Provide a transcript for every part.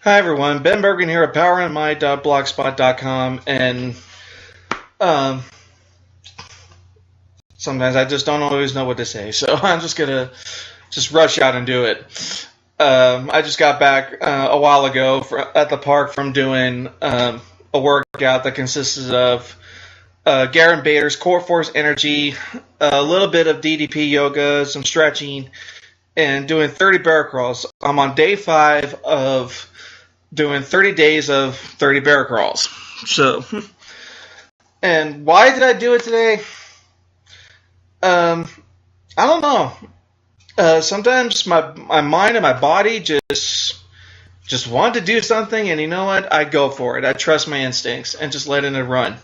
Hi everyone, Ben Bergen here at PowerInMy.blogspot.com, and um, sometimes I just don't always know what to say, so I'm just gonna just rush out and do it. I just got back a while ago at the park from doing a workout that consisted of Garen Bader's Core Force Energy, a little bit of DDP yoga, some stretching, and doing 30 bear crawls. I'm on day 5 of doing 30 days of 30 bear crawls. So, and why did I do it today? I don't know. Sometimes my mind and my body just want to do something, and you know what? I go for it. I trust my instincts and just letting it run.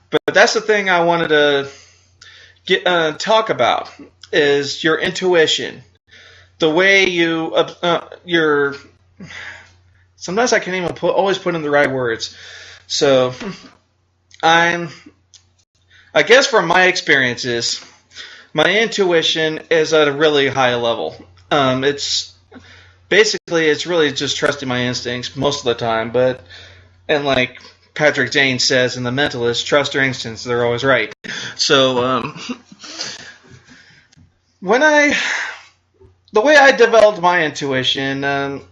But that's the thing I wanted to talk about is your intuition, the way your. Sometimes I can't even always put in the right words. So I guess from my experiences, my intuition is at a really high level. It's really just trusting my instincts most of the time. And like Patrick Jane says in The Mentalist, trust your instincts; they're always right. So the way I developed my intuition.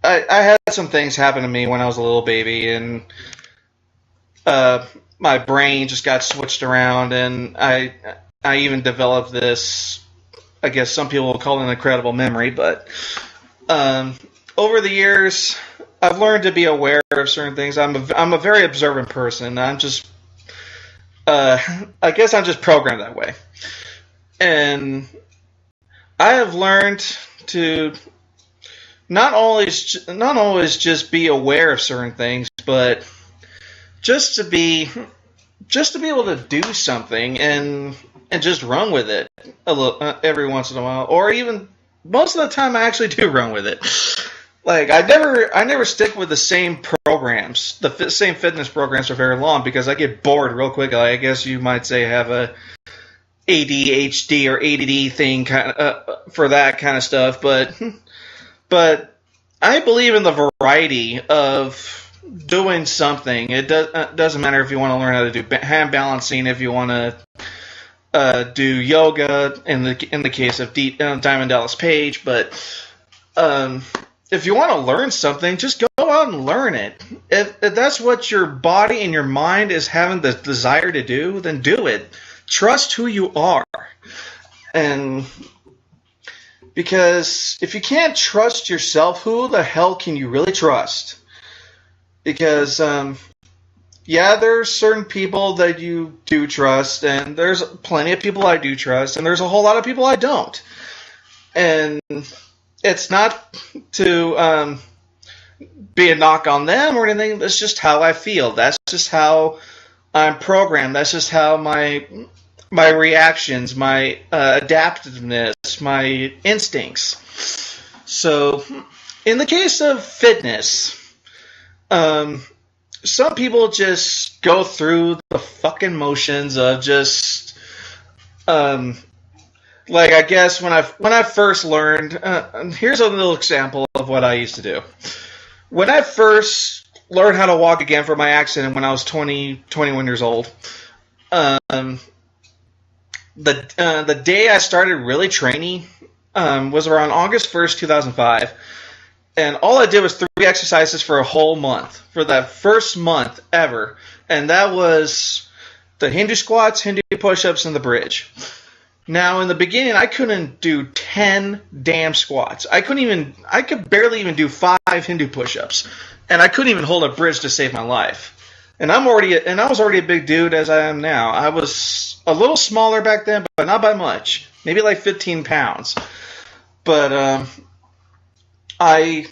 I had some things happen to me when I was a little baby, and my brain just got switched around, and I even developed this, I guess some people will call it an incredible memory, but over the years, I've learned to be aware of certain things. I'm a very observant person. I guess I'm just programmed that way. And I have learned to not always just be aware of certain things, but just to be able to do something and just run with it every once in a while, or even most of the time I actually do run with it. Like I never stick with the same programs, the same fitness programs for very long because I get bored real quick. I guess you might say I have a ADHD or ADD thing for that kind of stuff, but I believe in the variety of doing something. It doesn't matter if you want to learn how to do hand balancing, if you want to do yoga in the case of Diamond Dallas Page, but if you want to learn something, just go out and learn it. If that's what your body and your mind is having the desire to do, then do it. Trust who you are. And because if you can't trust yourself, who the hell can you really trust? Because, there's certain people that you do trust, and there's plenty of people I do trust, and there's a whole lot of people I don't. And it's not to be a knock on them or anything. That's just how I feel. That's just how I'm programmed. That's just how my reactions, my adaptiveness, my instincts. So, in the case of fitness, some people just go through the fucking motions of just, like I guess when I first learned, here's a little example of what I used to do. When I first learned how to walk again from my accident when I was 21 years old, the day I started really training was around August 1st, 2005. And all I did was 3 exercises for a whole month, for that first month ever. And that was the Hindu squats, Hindu push-ups, and the bridge. Now, in the beginning, I couldn't do 10 damn squats. I could barely even do 5 Hindu push-ups. And I couldn't even hold a bridge to save my life. And I was already a big dude as I am now. I was a little smaller back then, but not by much. Maybe like 15 pounds. But I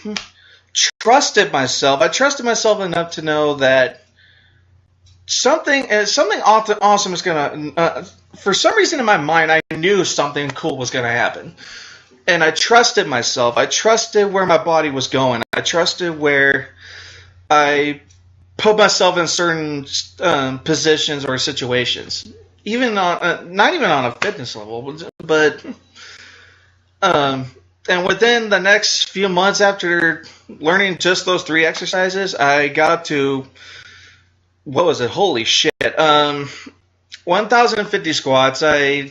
trusted myself. I trusted myself enough to know that something awesome is gonna. For some reason in my mind, I knew something cool was gonna happen, and I trusted myself. I trusted where my body was going. I trusted where I put myself in certain positions or situations, even not even on a fitness level, but and within the next few months after learning just those 3 exercises, I got up to, what was it? Holy shit. 1,050 squats. I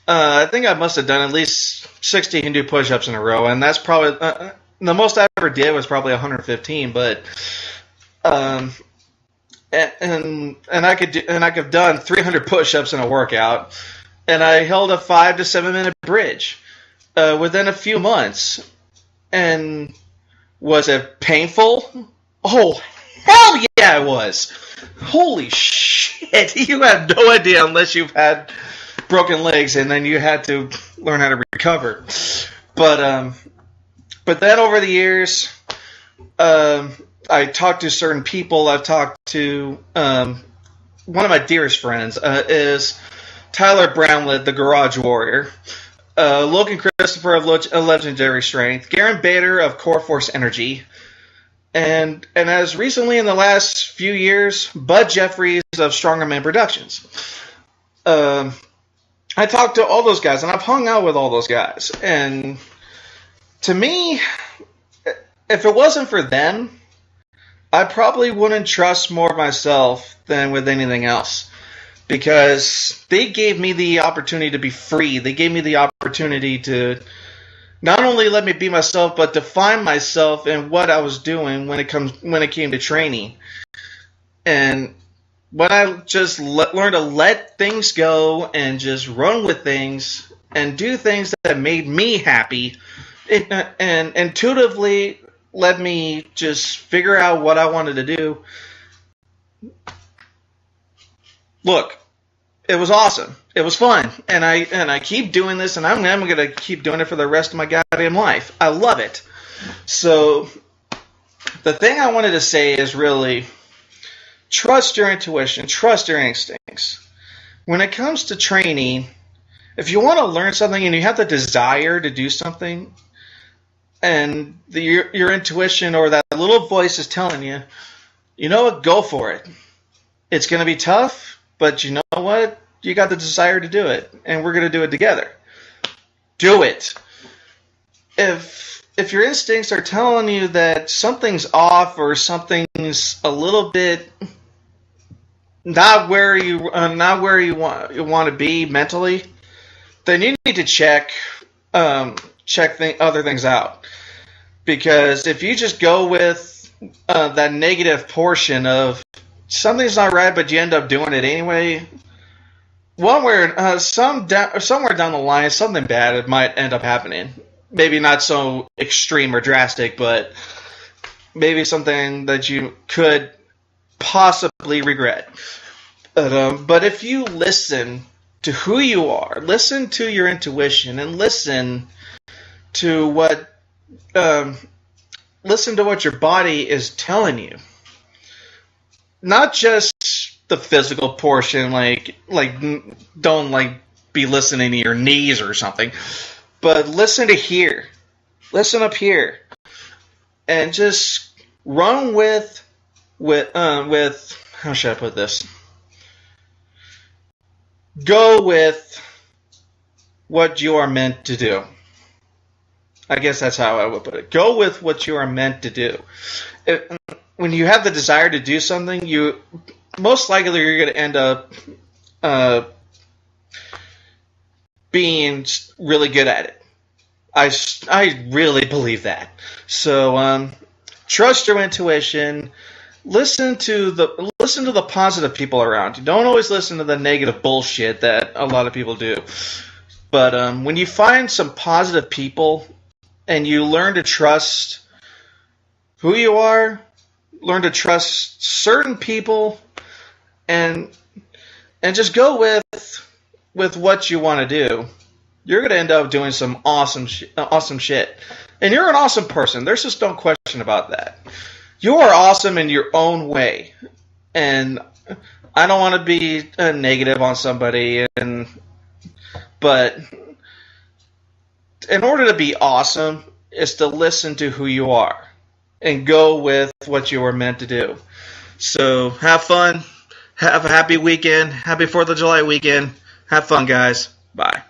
think I must have done at least 60 Hindu push-ups in a row, and that's probably the most I ever did was probably 115. But and I could have done 300 push-ups in a workout, and I held a 5 to 7 minute bridge within a few months. And was it painful? Oh, hell yeah, it was. Holy shit! You have no idea unless you've had broken legs, and then you had to learn how to recover. But then over the years, I talked to certain people. I've talked to one of my dearest friends is Tyler Brownlett, the Garage Warrior, Logan Christopher of Legendary Strength, Garen Bader of Core Force Energy, and as recently in the last few years, Bud Jeffries of Stronger Man Productions. I talked to all those guys, and I've hung out with all those guys. And to me, if it wasn't for them, I probably wouldn't trust more myself than with anything else. Because they gave me the opportunity to be free. They gave me the opportunity to not only let me be myself, but define myself in what I was doing when it came to training. And when I just learned to let things go and just run with things and do things that made me happy, and intuitively let me just figure out what I wanted to do. Look, it was awesome. It was fun, and I keep doing this, and I'm gonna keep doing it for the rest of my goddamn life. I love it. So the thing I wanted to say is really, trust your intuition, trust your instincts. When it comes to training, if you want to learn something and you have the desire to do something, and your intuition or that little voice is telling you, you know what, go for it. It's going to be tough, but you know what? You got the desire to do it, and we're going to do it together. Do it. If your instincts are telling you that something's off or something's a little bit not where you want to be mentally, then you need to check other things out. Because if you just go with that negative portion of something's not right, but you end up doing it anyway, somewhere down the line, something bad might end up happening. Maybe not so extreme or drastic, but maybe something that you could possibly regret. But if you listen to who you are, listen to your intuition, and listen to what your body is telling you, not just the physical portion, like don't be listening to your knees or something, but listen to here, listen up here, and just run with how should I put this? Go with what you are meant to do. I guess that's how I would put it. Go with what you are meant to do. When you have the desire to do something, you most likely you're going to end up being really good at it. I really believe that. So trust your intuition. Listen to the positive people around you. Don't always listen to the negative bullshit that a lot of people do. But when you find some positive people and you learn to trust who you are, learn to trust certain people, and just go with what you want to do, you're going to end up doing some awesome shit. And you're an awesome person. There's just no question about that. You are awesome in your own way. And I don't want to be negative on somebody, but in order to be awesome is to listen to who you are and go with what you were meant to do. So have fun. Have a happy weekend. Happy 4th of July weekend. Have fun, guys. Bye.